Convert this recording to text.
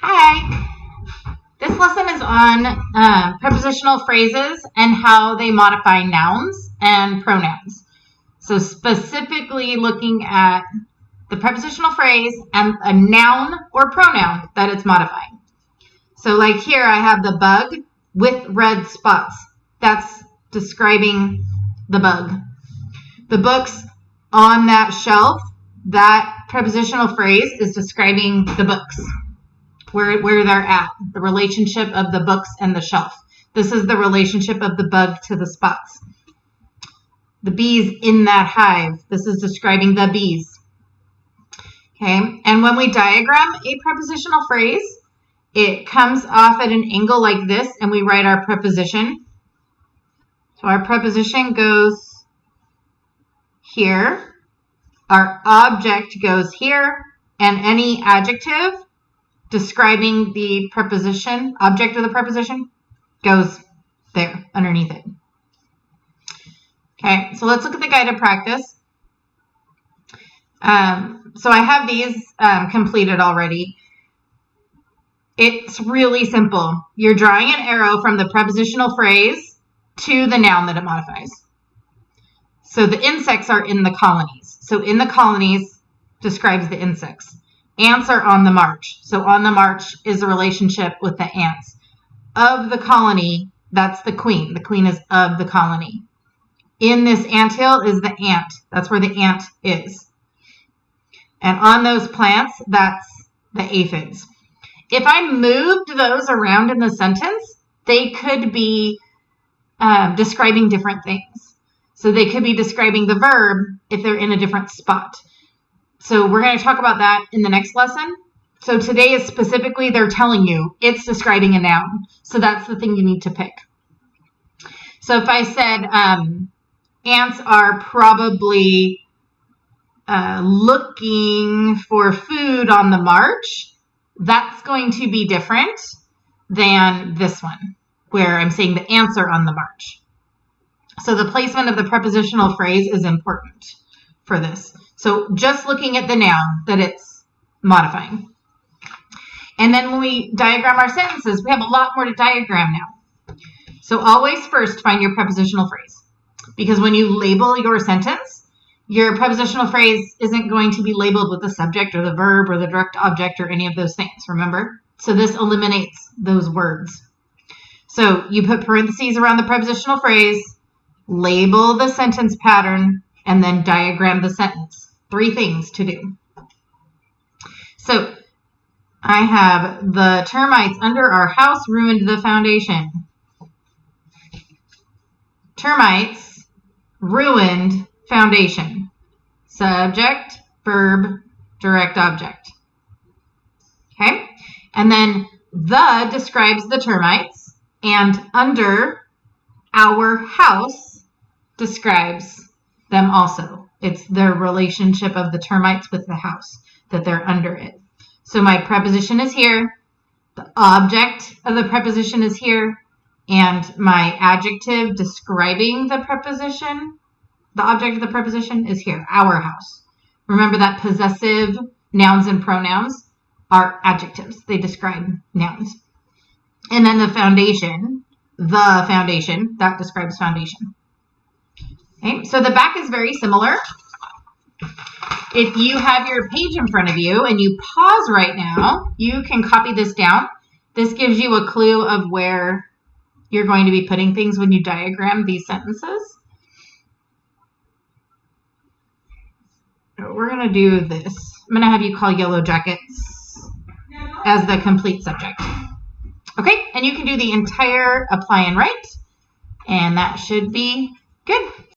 Hi. This lesson is on prepositional phrases and how they modify nouns and pronouns. So specifically looking at the prepositional phrase and a noun or pronoun that it's modifying. So like here I have the bug with red spots. That's describing the bug. The books on that shelf, that prepositional phrase is describing the books. Where they're at, the relationship of the books and the shelf. This is the relationship of the bug to the spots. The bees in that hive. This is describing the bees. Okay, and when we diagram a prepositional phrase, it comes off at an angle like this, and we write our preposition. So our preposition goes here. Our object goes here, and any adjective describing the preposition, object of the preposition, goes there underneath it. Okay, so let's look at the guided practice. So I have these completed already. It's really simple. You're drawing an arrow from the prepositional phrase to the noun that it modifies. So the insects are in the colonies. So in the colonies describes the insects. Ants are on the march. So on the march is a relationship with the ants. Of the colony, that's the queen. The queen is of the colony. In this anthill is the ant. That's where the ant is. And on those plants, that's the aphids. If I moved those around in the sentence, they could be describing different things. So they could be describing the verb if they're in a different spot. So we're going to talk about that in the next lesson. So today is specifically they're telling you it's describing a noun. So that's the thing you need to pick. So if I said ants are probably looking for food on the march, that's going to be different than this one where I'm saying the ants are on the march. So the placement of the prepositional phrase is important for this. So just looking at the noun that it's modifying. And then when we diagram our sentences, we have a lot more to diagram now. So always first find your prepositional phrase. Because when you label your sentence, your prepositional phrase isn't going to be labeled with the subject or the verb or the direct object or any of those things, remember? So this eliminates those words. So you put parentheses around the prepositional phrase, label the sentence pattern, and then diagram the sentence. 3 things to do. So I have the termites under our house ruined the foundation. Termites ruined foundation. Subject, verb, direct object. Okay? And then the describes the termites, and under our house describes them also. It's the relationship of the termites with the house, that they're under it. So my preposition is here, the object of the preposition is here, and my adjective describing the preposition, the object of the preposition is here, our house. Remember that possessive nouns and pronouns are adjectives. They describe nouns. And then the foundation, that describes foundation. Okay, so the back is very similar. If you have your page in front of you and you pause right now, you can copy this down. This gives you a clue of where you're going to be putting things when you diagram these sentences. We're going to do this. I'm going to have you call Yellow Jackets as the complete subject. Okay, and you can do the entire apply and write, and that should be good.